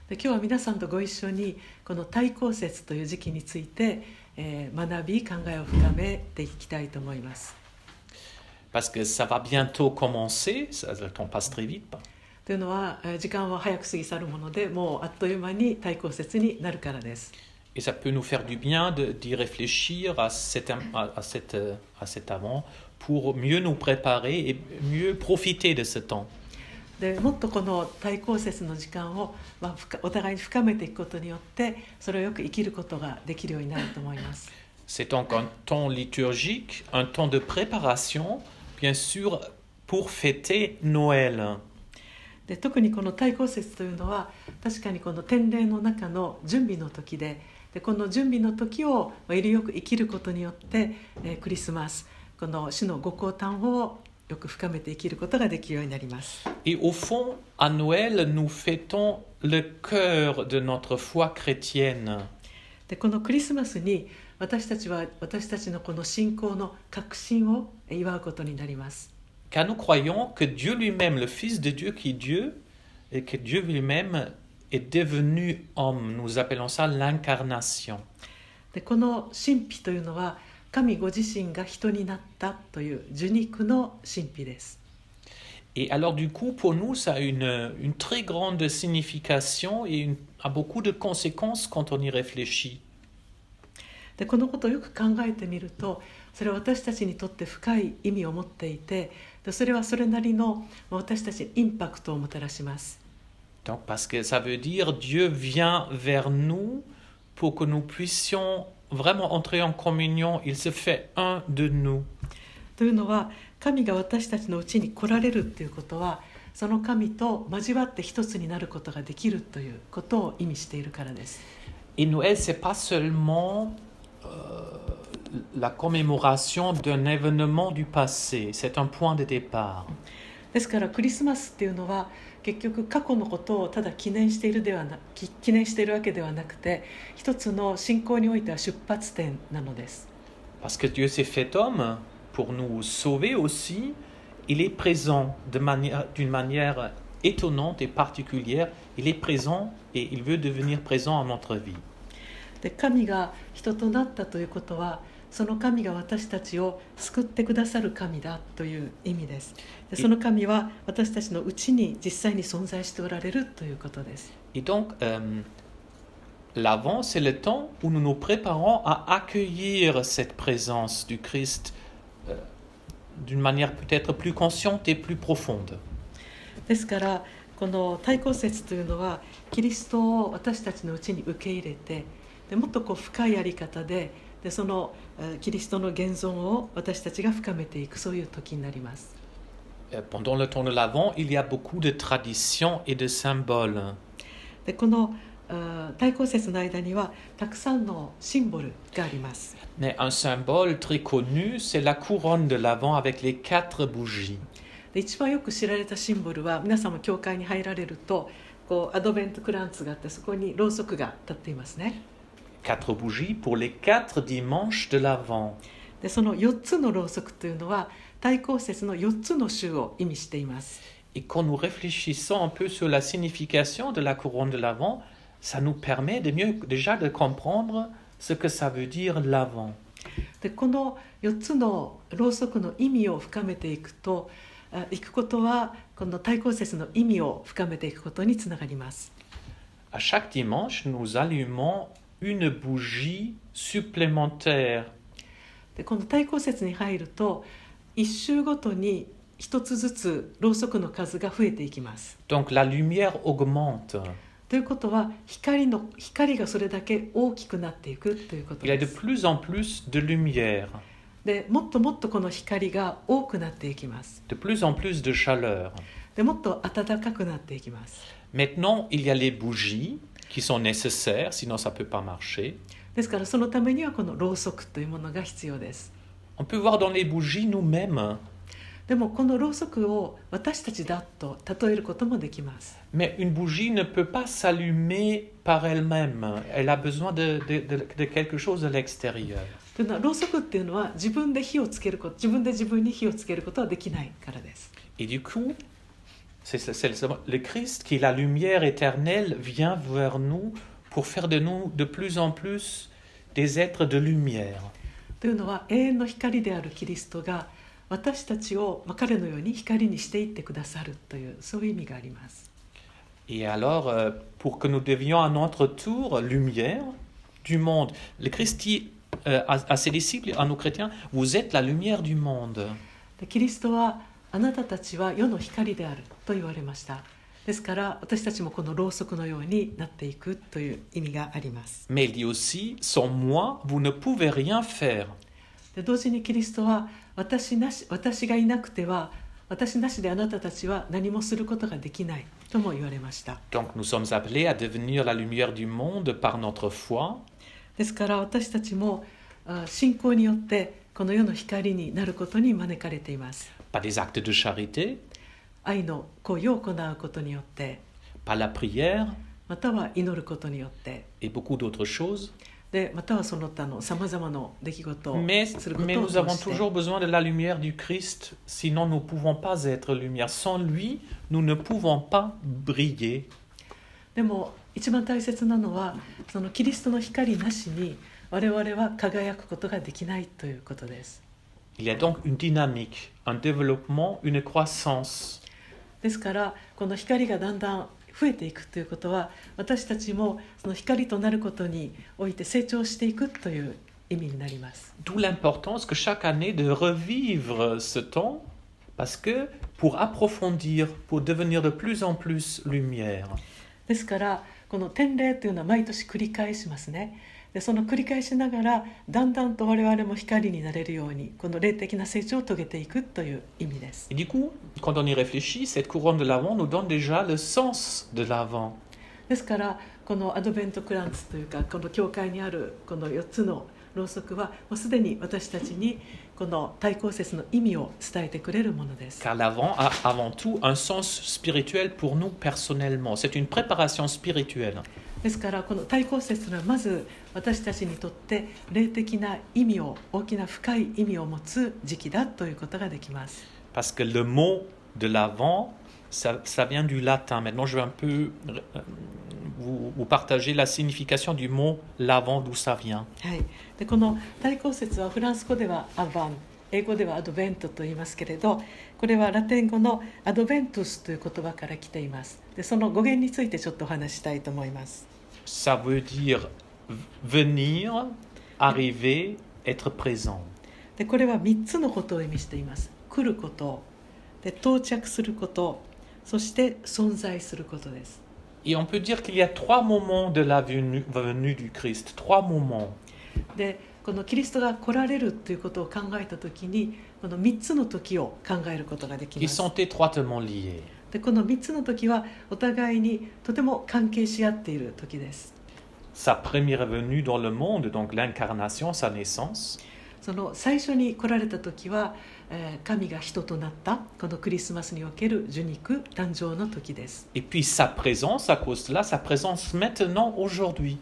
で今日は皆さんとご一緒にこの対抗節という時期について、学び考えを深めていきたいと思います。Parce que ça va bientôt commencer, le temps passe très vite. というのは時間は早く過ぎ去るもので、もうあっという間に対抗節になるからです。Et ça peut nous faire du bien d'y réfléchir à cet avant pour mieux nous préparer et mieux profiter de ce temps. でもっとこの対抗節の時間を、お互いに深めていくことによってそれをよく生きることができるようになると思います。C'est donc un temps liturgique, un temps de préparation, bien sûr, pour fêter Noël. で特にこの対抗節というのは確かにこの典礼の中の準備の時で、この準備の時をよりよく生きることによって、クリスマスこの主のご降誕をよく深めて生きることができるようになります。Et au fond, à Noël, nous fêtons le cœur de notre foi chrétienne. でこのクリスマスに私たちは私たちのこの信仰の確信を祝うことになります。Car nous croyons que Dieu lui-même, le Fils de Dieu qui est Dieu, et que Dieu lui-même est devenu homme. Nous appelons ça l'incarnation. でこの神秘というのは神ご自身が人になったという受肉の神秘です。Et alors du coup, pour nous, ça a une très grande signification et a beaucoup de conséquences quand on y réfléchit. でこのことをよく考えてみると、それは私たちにとって深い意味を持っていて、でそれはそれなりの私たちにインパクトをもたらします。Donc, parce que ça veut dire Dieu vient vers nous pour que nous puissions vraiment entrer en communion. Il se fait un de nous. というのは、神が私たちのうちに来られるということは、その神と交わって一つになることができるということを意味しているからです。Et Noël, c'est pas seulement la commémoration d'un événement du passé. C'est un point de départ. ですからクリスマスっていうのは結局過去のことをただ記念しているわけではなくて、一つの信仰においては出発点なのです。Parce que Dieu s'est fait homme pour nous sauver aussi. Il est présent d'une manière étonnante et particulière. Il est présent et il veut devenir présent à notre vie. で神が人となったということは、その神が私たちを救ってくださる神だという意味です。でその神は私たちのうちに実際に存在しておられるということです。Et donc, l'Avent, c'est le temps où nous nous préparons à accueillir cette présence du Christ d'une manière peut-être plus consciente et plus profonde. ですからこの対抗節というのはキリストを私たちのうちに受け入れて、でもっと深いやり方でそのキリストの現存を私たちが深めていく、そういう時になります。Pendant le temps de l'Avent, il y a beaucoup de traditions et de symboles. でこの対抗節の間にはたくさんのシンボルがあります。Mais un symbole très connu, c'est la couronne de l'Avent avec les 4 bougies. で一番よく知られたシンボルは、皆さんも教会に入られるとアドベントクランツがあって、そこにろうそくが立っていますね。4 bougies pour les 4 dimanches de l'Avent. でその4つのろうそくというのは対抗節の4つの週を意味しています。Et quand nous réfléchissons un peu sur la signification de la couronne de l'Avent, ça nous permet déjà de comprendre ce que ça veut dire l'Avent. でこの4つのろうそくの意味を深めていくことは、この対抗節の意味を深めていくことにつながります。À chaque dimanche, nous allumons une bougie supplémentaire. でこの対抗節に入ると、1週ごとに1つずつろうそくの数が増えていきます。Donc la lumière augmente. ということは、光がそれだけ大きくなっていくということIl y a で de す。plus en plus de lumière, でもっともっとこの光が多くなっていきます。 de plus en plus de chaleur. でもっと暖かくなっていきます。 Maintenant, il y a les bougies qui sont nécessaires, sinon ça ne peut pas marcher. ですからそのためにはこのろうそくというものが必要です。 On peut voir dans les bougies nous-mêmes. でもこのろうそくを私たちだと例えることもできます。 Mais une bougie ne peut pas s'allumer par elle-même. Elle a besoin de quelque chose de l'extérieur. というのは、ろうそくっていうのは自分で自分に火をつけることはできないからです。Et du coup, Le Christ, qui est la lumière éternelle, vient vers nous pour faire de nous de plus en plus des êtres de lumière. というのは永遠の光であるキリストが私たちを彼のように光にしていってくださるというそういう意味があります。 Et alors, pour que nous devions à notre tour lumière du monde, le Christ dit à ses disciples, à nos chrétiens, vous êtes la lumière du monde. でキリストはあなたたちは世の光であると言われました。ですから私たちもこのろうそくのようになっていくという意味があります。 Mais il dit aussi, sans moi, vous ne pouvez rien faire. で同時にキリストは私がいなくては私なしであなたたちは何もすることができないとも言われました。 Donc nous sommes appelés à devenir la lumière du monde par notre foi. ですから私たちも信仰によってこの世の光になることに招かれています。 Par des actes de charité, 愛の行為を行うことによって、 par la prière または祈ることによって、 et beaucoup d'autres choses. でまたはその他のさまざまな出来事を Mais, すること mais を nous 通 avons して、 toujours besoin de la lumière du Christ, sinon nous ne pouvons pas être lumière. Sans lui, nous ne pouvons pas briller. でも一番大切なのはそのキリストの光なしに我々は輝くことができないということです。 Il y a donc une dynamique, un développement, une croissance. ですからこの光がだんだん増えていくということは私たちもその光となることにおいて成長していくという意味になります。 D'où l'importance que chaque année de revivre ce temps, parce que pour approfondir, pour devenir de plus en plus lumière. ですからこの典礼というのは毎年繰り返しますね。でその繰り返しながらだんだんと我々も光になれるようにこの霊的な成長を遂げていくという意味です。 Et du coup, quand on y réfléchit, cette couronne de l'Avent nous donne déjà le sens de l'Avent. ですからこのアドベントクランツというかこの教会にあるこの4つのろうそくはもうすでに私たちにこの対抗節の意味を伝えてくれるものです。 Car l'Avent a avant tout un sens spirituel pour nous personnellement. C'est une préparation spirituelle. ですからこの対抗節はまず私たちにとって霊的な意味を大きな深い意味を持つ時期だということができます。 Parce que le mot de l'Avent, ça vient du latin. Maintenant, je vais un peu vous partager la signification du mot l'Avent, d'où ça vient. はい、でこの対抗節はフランス語ではアバン、英語ではアドベントと言いますけれど、これはラテン語のアドベントゥスという言葉から来ています。でその語源についてちょっとお話したいと思います。 Ça veut dire venir, arriver, être présent. でこれは3つのことを意味しています。来ること、で到着すること、そして存在することです。 Et on peut dire qu'il y a 3 moments de la venue du Christ, 3 moments. でこのキリストが来られるということを考えたときにこの3つの時を考えることができ Qui ます。 sont étroitement liés. でこの3つの時はお互いにとても関係し合っている時です。 Sa première venue dans le monde, donc l'incarnation, sa naissance. その最初に来られた時は、神が人となったこのクリスマスにおける受肉誕生の時です。 Et puis sa présence, à cause de là, sa présence maintenant, aujourd'hui.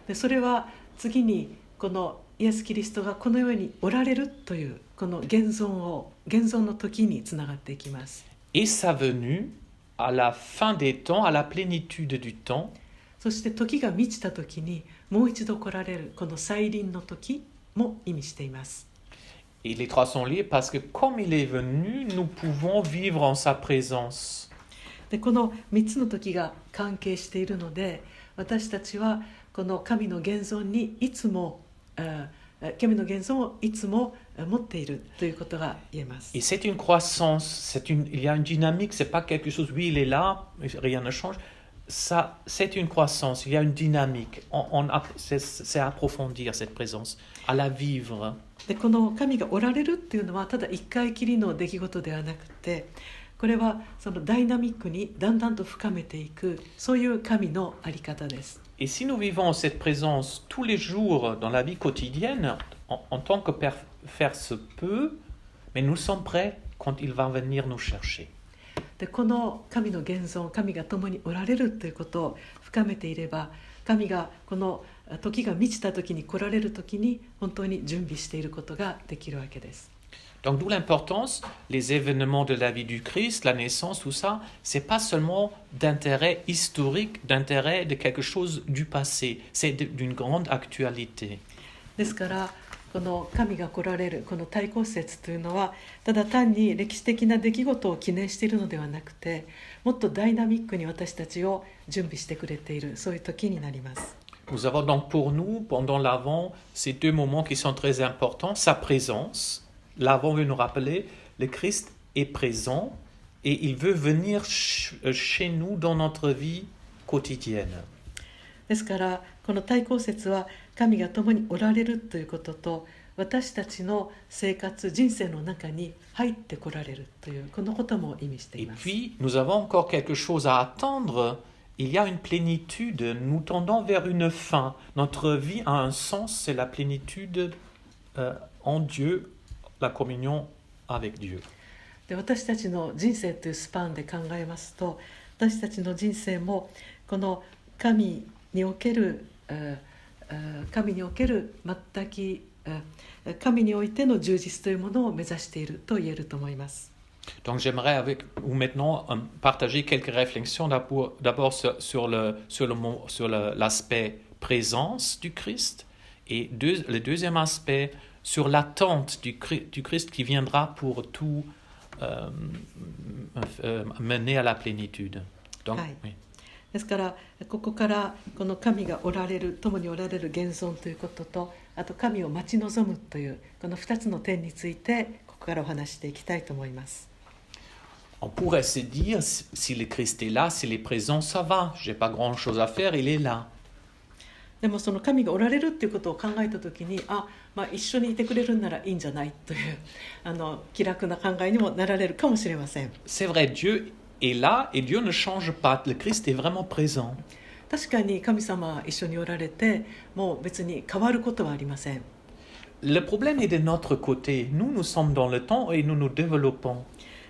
でそれは次にこのイエス・キリストがこの世におられるというこの現存の時につながっていきます。 Et sa venue à la fin des temps, à la plénitude du temps. そして時が満ちた時にもう一度来られるこの再臨の時も意味しています。 Et les 3 sont liés parce que comme il est venu, nous pouvons vivre en sa présence. でこの3つの時が関係しているので私たちはこの神の現存にいつも神の現存をいつも持っているということが言えます。 Et c'est une croissance, il y a une dynamique, c'est pas quelque chose, oui il est là, rien ne change. Ça, c'est une croissance, il y a une dynamique, c'est approfondir cette présence, à la vivre. でこの神がおられるっていうのはただ一回きりの出来事ではなくてこれはそのダイナミックにだんだんと深めていくそういう神のあり方です。 Et si nous vivons cette présence tous les jours dans la vie quotidienne, en tant que faire se peut, mais nous sommes prêts quand il va venir nous chercher. でこの神の現存、神が共におられるということを深めていれば神がこの時が満ちた時に来られる時に本当に準備していることができるわけです。Donc d'où l'importance, les événements de la vie du Christ, la naissance, tout ça, c'est pas seulement d'intérêt historique, d'intérêt de quelque chose du passé, c'est d'une grande actualité. ですからこの神が来られるこの大公節というのはただ単に歴史的な出来事を記念しているのではなくて、もっとダイナミックに私たちを準備してくれている、そういう時になります。Nous avons donc pour nous, pendant l'Avent, ces deux moments qui sont très importants, sa présence. L'Avent veut nous rappeler, le Christ est présent et il veut venir chez nous dans notre vie quotidienne. ですからこの大公節は神が共におられるということと、私たちの生活人生の中に入ってこられるというこのことも意味してい Et ます。 puis, nous avons encore quelque chose à attendre. Il y a une plénitude, nous tendons vers une fin. Notre vie a un sens, c'est la plénitude en Dieu, la communion avec Dieu. で私たちの人生というスパンで考えますと、私たちの人生もこの神における全き神においての充実というものを目指していると言えると思います。 Donc j'aimerais avec vous maintenant partager quelques réflexions d'abord sur l'aspect présence du Christ et le deuxième aspect sur l'attente du Christ qui viendra pour tout mener à la plénitude. Donc, oui. ですからここからこの神がおられる、共におられる現存ということと、あと神を待ち望むというこの2つの点についてここからお話していきたいと思います。 On pourrait se dire, si le Christ est là, s'il est présent, ça va. J'ai pas grand-chose à faire, il est là. でもその神がおられるっていうことを考えたときに、一緒にいてくれるんならいいんじゃないという気楽な考えにもなられるかもしれません。 C'est vrai, Dieu est là et Dieu ne change pas. Le Christ est vraiment présent. 確かに神様は一緒におられて、もう別に変わることはありません。 Le problème est de notre côté. Nous sommes dans le temps et nous nous développons.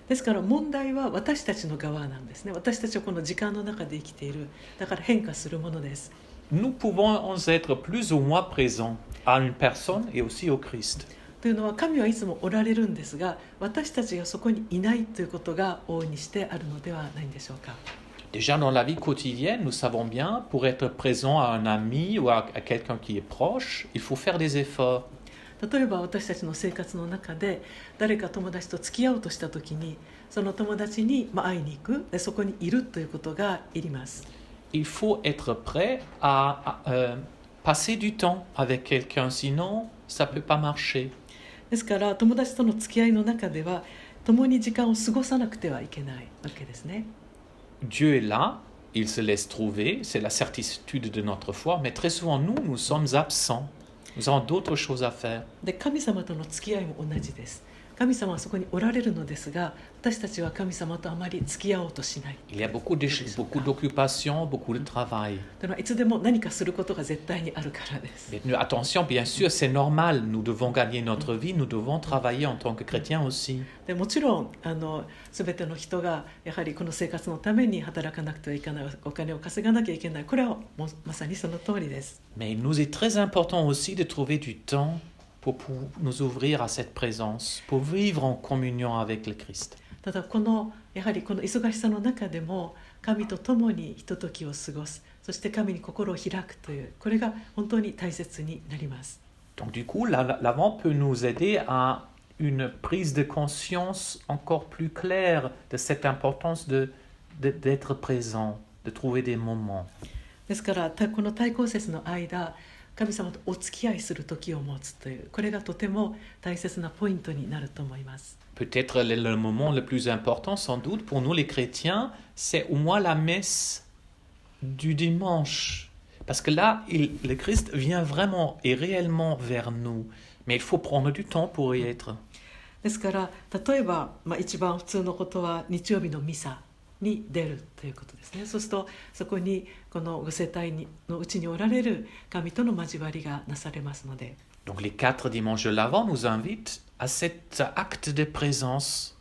ですから問題は私たちの側なんですね。私たちはこの時間の中で生きている。だから変化するものです。 Nous pouvons être plus ou moins présents à une personne et aussi au Christ. というのは神はいつもおられるんですが、私たちがそこにいないということが往々にしてあるのではないんでしょうか。 Déjà dans la vie quotidienne, nous savons bien, pour être présent à un ami ou à quelqu'un qui est proche, il faut faire des efforts. 例えば私たちの生活の中で誰か友達と付き合おうとしたときに、その友達に会いに行く、でそこにいるということがいります。 Il faut être prêt à passer du temps avec quelqu'un, sinon ça ne peut pas marcher. ですから友達との付き合いの中では共に時間を過ごさなくてはいけないわけですね。 Dieu est là, il se laisse trouver, c'est la certitude de notre foi, mais très souvent nous sommes absents. Nous avons d'autres choses à faire. で神様との付き合いも同じです。神様はそこにおられるのですが、私たちは神様とあまり付き合おうとしない。 Il y a beaucoup d'occupations, beaucoup de travail. というのはいつでも何かすることが絶対にあるからです。 Mais attention, bien sûr, c'est normal. Nous devons gagner notre vie, nous devons travailler en tant que chrétiens aussi. でもちろん全ての人がやはりこの生活のために働かなくてはいけない、お金を稼がなきゃいけない、これはもうまさにその通りです。 Mais il nous est très important aussi de trouver du temps pour nous ouvrir à cette présence, pour vivre en communion avec le Christ. ただやはりこの忙しさの中でも神と共にひとときを過ごす、そして神に心を開くという、これが本当に大切になります。 Donc du coup, l'Avent peut nous aider à une prise de conscience encore plus claire de cette importance d'être présent, de trouver des moments. ですからこの大公節の間、神様とお付き合いする時を持つという、これがとても大切なポイントになると思います。 Peut-être le moment le plus important, sans doute, pour nous les chrétiens, c'est au moins la messe du dimanche. Parce que là, le Christ vient vraiment et réellement vers nous. Mais il faut prendre du temps pour y être. ですから例えば、一番普通のことは日曜日のミサに出るということですね。そうするとそこにこのご世帯のうちにおられる神との交わりがなされますので。 Donc les 4 dimanches de l'Avent nous invitent à cet acte de présence.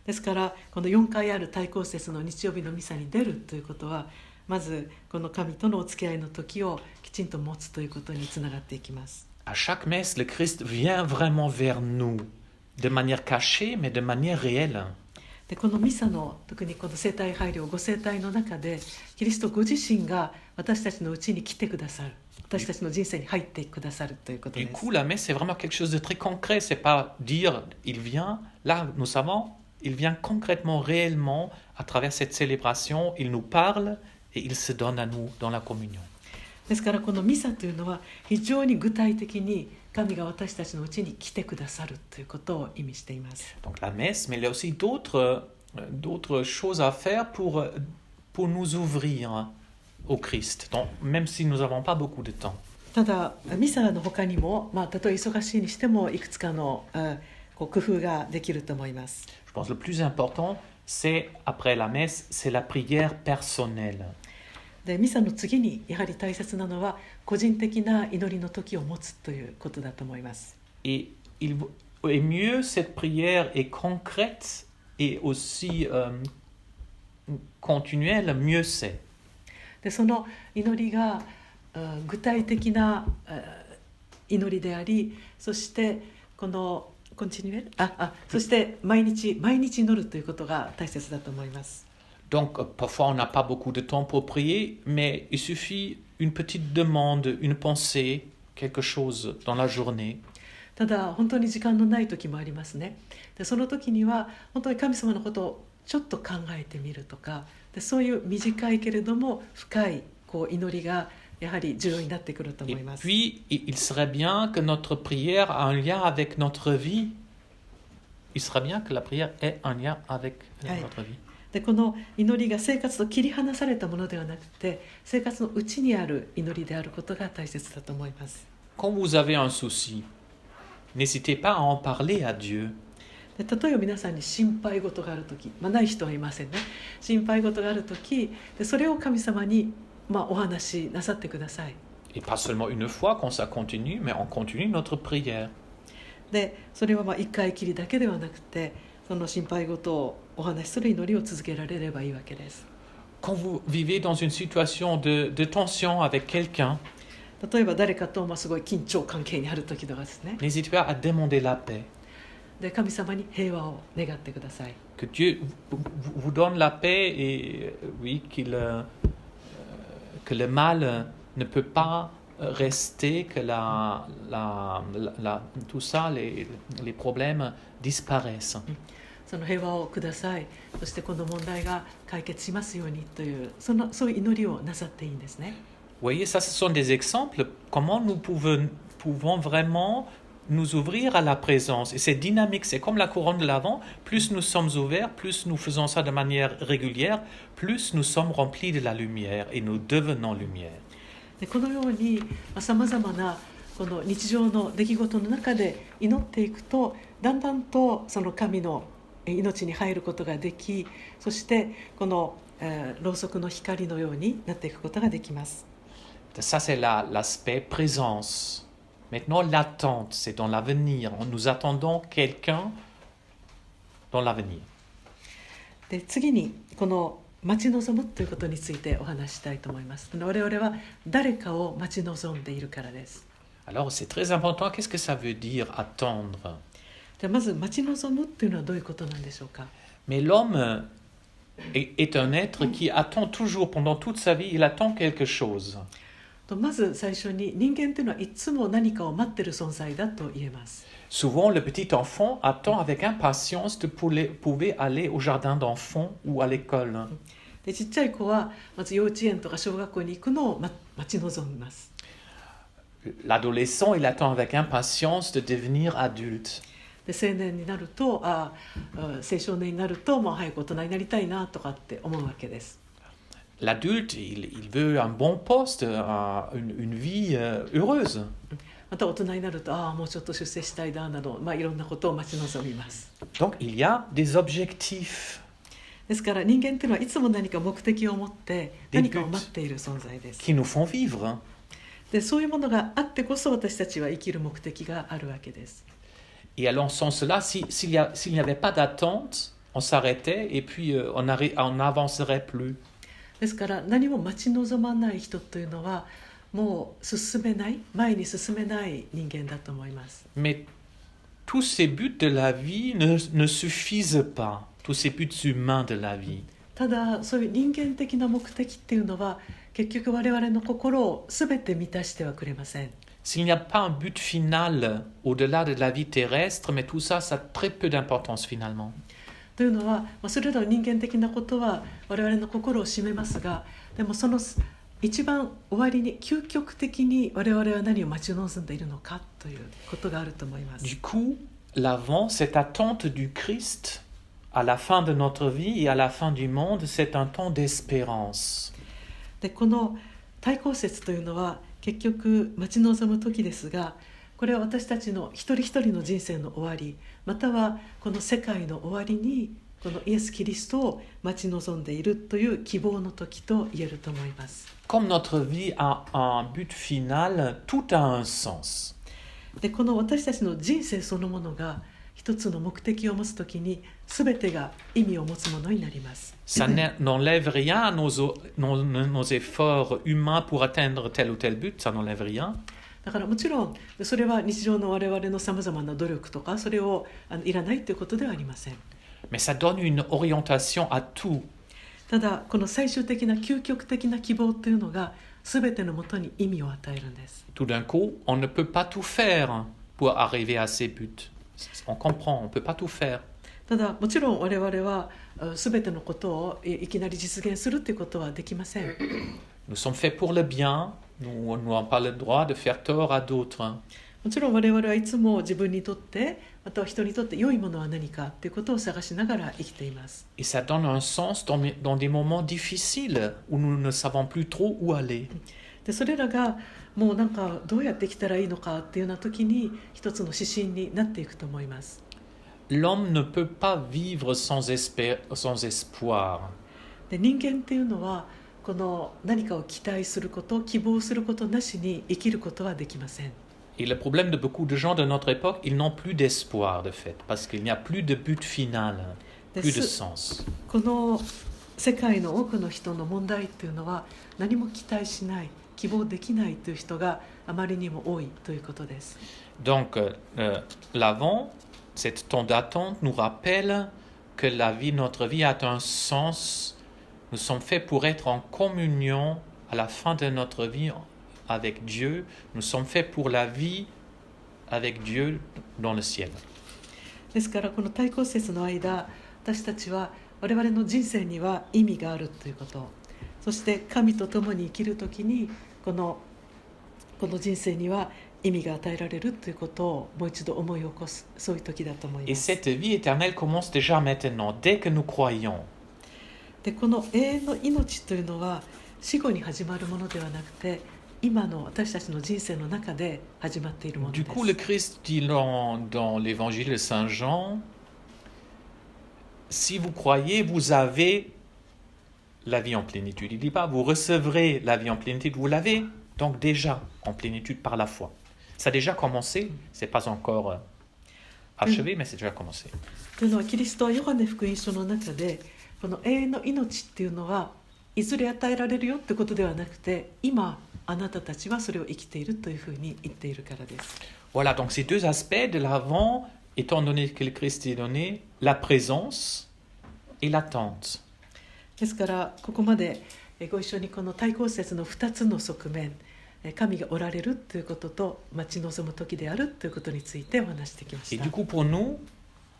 ですからこの4回ある大公節の日曜日のミサに出るということは、まずこの神とのお付き合いの時をきちんと持つということにつながっていきます。 À chaque messe, le Christ vient vraiment vers nous. de manière cachée, mais de manière réelle. でこのミサの特にこの生体配慮ご生体の中でキリストご自身が私たちのうちに来てくださる私たちの人生に入ってくださるということで Du す。 coup, la messe, c'est vraiment quelque chose de très concret. C'est pas dire il vient. Là, nous savons, il vient concrètement, réellement, à travers cette célébration. Il nous parle et il se donne à nous dans la communion. ですからこのミサというのは非常に具体的に神が私たちのうちに来てくださるということを意味しています。 Donc la messe, mais il y a aussi d'autres choses à faire pour nous ouvrir au Christ, donc, même si nous n'avons pas beaucoup de temps. ただミサの他にも、たとえ忙しいにしてもいくつかの工夫ができると思います。 Je pense que le plus important, c'est, après la messe, c'est la prière personnelle. でミサの次にやはり大切なのは個人的な祈りの時を持つということだと思います。 Et mieux cette prière est concrète et aussi continuelle, mieux c'est. でその祈りが具体的な祈りであり、そしてこのコンチニュエルそして毎日祈るということが大切だと思います。 Donc, parfois, on n'a pas beaucoup de temps pour prier, mais il suffit une petite demande, une pensée, quelque chose dans la journée. ただ本当に時間のない時もありますね。でその時には本当に神様のことをちょっと考えてみるとか、でそういう短いけれども深い祈りがやはり重要になってくると思 Et います。 puis, il serait bien que notre prière ait un lien avec notre vie. Il serait bien que la prière ait un lien avec notre vie. でこの祈りが生活と切り離されたものではなくて生活の内にある祈りであることが大切だと思います。 Quand vous avez un souci, n'hésitez pas à en parler à Dieu. で例えば皆さんに心配事がある時、ない人はいませんね。心配事がある時でそれを神様にお話しなさってください。 Et pas seulement une fois quand ça continue, mais on continue notre prière. でそれは一回きりだけではなくてその心配事をお話しする祈りを続けられればいいわけです。 Quand vous vivez dans une situation de tension avec quelqu'un, 例えば誰かとすごい緊張関係にある時とかですね。 n'hésitez pas à demander la paix. で神様に平和を願ってください。 Que Dieu vous donne la paix et oui, que le mal ne peut pas rester, que tout ça, les problèmes disparaissent. その平和をください。そしてこの問題が解決しますようにというそういう祈りをなさっていいんですね。 Vous voyez, ça, ce sont des exemples. Comment nous pouvons vraiment nous ouvrir à la présence. Et c'est dynamique, c'est comme la couronne de l'Avent. Plus nous sommes ouverts, plus nous faisons ça de manière régulière, plus nous sommes remplis de la lumière et nous devenons lumière. でこのようにさまざまなこの日常の出来事の中で祈っていくとだんだんとその神の命に入ることができ、そしてこのろうそくの光のようになっていくことができます。 Ça, c'est l'aspect présence. Maintenant, l'attente, c'est dans l'avenir. Nous attendons quelqu'un dans l'avenir. で次にこの待ち望むということについてお話したいと思います。我々は誰かを待ち望んでいるからです。 Alors, c'est très important. Qu'est-ce que ça veut dire, attendre? じゃあまず待ち望むというのはどういうことなんでしょうか。 Mais l'homme est un être qui attend toujours, pendant toute sa vie, il attend quelque chose. まず最初に人間というのはいつも何かを待っている存在だと言えます。 Souvent, le petit enfant attend avec impatience de pouvoir aller au jardin d'enfants ou à l'école. でちっちゃい子はまず幼稚園とか小学校に行くのを待ち望みます。 L'adolescent, il attend avec impatience de devenir adulte. で青年になると青少年になるともう早く大人になりたいなとかって思うわけです。 L'adulte, il veut un bon poste, une vie heureuse. また大人になるともうちょっと出世したいなど、いろんなことを待ち望みます。 Donc, il y a des objectifs. ですから人間というのはいつも何か目的を持って何かを待っている存在です。 Qui nous font vivre. でそういうものがあってこそ私たちは生きる目的があるわけです。 Et alors, sans cela, s'il n'y avait pas d'attente, on s'arrêtait et puis on n'avancerait plus. ですから何も待ち望まない人というのはもう前に進めない人間だと思います。 Mais tous ces buts de la vie ne suffisent pas, tous ces buts humains de la vie. ただそういう人間的な目的っていうのは結局我々の心を全て満たしてはくれません。 S'il n'y a pas un but final au-delà de la vie terrestre, mais tout ça, ça a très peu d'importance finalement. というのは、それらの人間的なことは我々の心を占めますが、でもその一番終わりに究極的に我々は何を待ち望んでいるのかということがあると思います。 Du coup, l'avant, cette attente du Christ à la fin de notre vie et à la fin du monde, c'est un temps d'espérance. でこの対抗節というのは結局待ち望む時ですが、これは私たちの一人一人の人生の終わり、またはこの世界の終わりにこのイエス・キリストを待ち望んでいるという希望の時と言えると思います。 Comme notre vie a un but final, tout a un sens. でこの私たちの人生そのものが一つの目的を持つときに全てが意味を持つものになります。 Ça n'enlève rien à nos efforts humains pour atteindre tel ou tel but, ça n'enlève rien. だからもちろんそれは日常の我々のさまざまな努力とかそれをいらないということではありません。 Mais ça donne une orientation à tout. ただこの最終的な究極的な希望というのが全てのもとに意味を与えるんです。 Tout d'un coup, on ne peut pas tout faire pour arriver à ces buts. On comprend, on ne peut pas tout faire. ただもちろん我々は全てのことをいきなり実現するということはできません。 Nous sommes faits pour le bien, nous n'avons pas le droit de faire tort à d'autres. もちろん我々はいつも自分にとってまたは人にとって良いものは何かということを探しながら生きています。 Et ça donne un sens dans des moments difficiles où nous ne savons plus trop où aller. でそれらがもうなんかどうやって生きたらいいのかっていうような時に一つの指針になっていくと思います。 L'homme ne peut pas vivre sans espoir. で人間っていうのはこの何かを期待すること希望することなしに生きることはできません。 Et le problème de beaucoup de gens de notre époque, ils n'ont plus d'espoir de fait, parce qu'il n'y a plus de but final, plus de sens. この世界の多くの人の問題っていうのは何も期待しない希望できないという人があまりにも多いということです。 Donc, l'avant, cette temps d'attente nous rappelle que la vie, notre vie a un sens. Nous sommes faits pour être en communion à la fin de notre vie avec Dieu. Nous sommes faits pour la vie avec Dieu dans le ciel. ですからこの対抗節の間、私たちは我々の人生には意味があるということ、そして神と共に生きるときにこの人生には意味が与えられるということをもう一度思い起こす、そういう時だと思い Et ます。 cette vie éternelle commence déjà maintenant, dès que nous croyons. でこの永遠の命というのは死後に始まるものではなくて今の私たちの人生の中で始まっているもので Du す。 coup, le Christ dit dans l'évangile de Saint Jean, si vous croyez, vous avez la vie en plénitude. Il ne dit pas, vous recevrez la vie en plénitude, vous l'avez donc déjà en plénitude par la foi. Ça a déjà commencé, ce n'est pas encore achevé, mais c'est déjà commencé. というのはキリストはヨハネ福音書の中でこの永遠の命っていうのはいずれ与えられるよってことではなくて今あなたたちはそれを生きているというふうに言っているからです。 Voilà, donc ces deux aspects de l'avant, étant donné que le Christ est donné, la présence et l'attente. ですからここまでご一緒にこの対抗節の2つの側面、神がおられるということと待ち望む時であるということについてお話してきま Et した。 du coup, pour nous,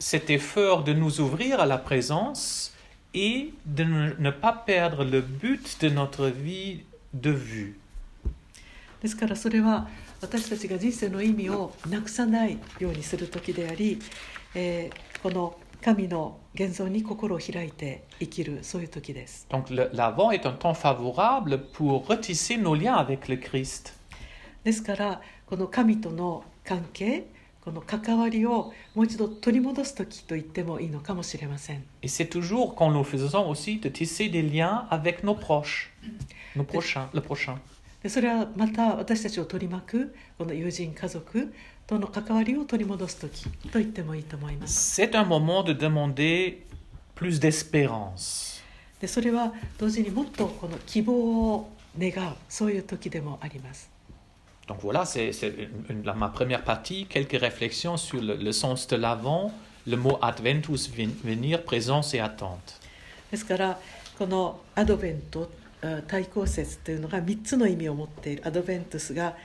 cet effort de nous ouvrir à la présence et de ne pas perdre le but de notre vie de vue. ですからそれは私たちが人生の意味をなくさないようにする時であり、この神の現像に心を開いて生きるそういう時です。 Donc l'avant est un temps favorable pour retisser nos liens avec le Christ. ですからこの神との関係この関わりをもう一度取り戻す時と言ってもいいのかもしれません。 Et c'est toujours quand nous faisons aussi de tisser des liens avec nos proches, le prochain. でそれはまた私たちを取り巻くこの友人家族との関わりを取り戻す時と言ってもいいと思います。 C'est un moment de demander plus d'espérance. でそれは同時にもっとこの希望を願うそういう時でもあります。Donc voilà, c'est ma première partie, quelques réflexions sur le sens de l'avant, le mot adventus, venir, présence et attente. ですからこのアドベント対抗節というのが3つの意味を持っている。アドベントスが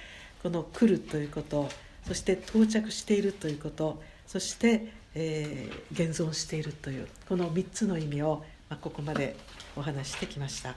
この来るということ、そして到着しているということ、そして、現存しているというこの3つの意味を、ここまでお話してきました。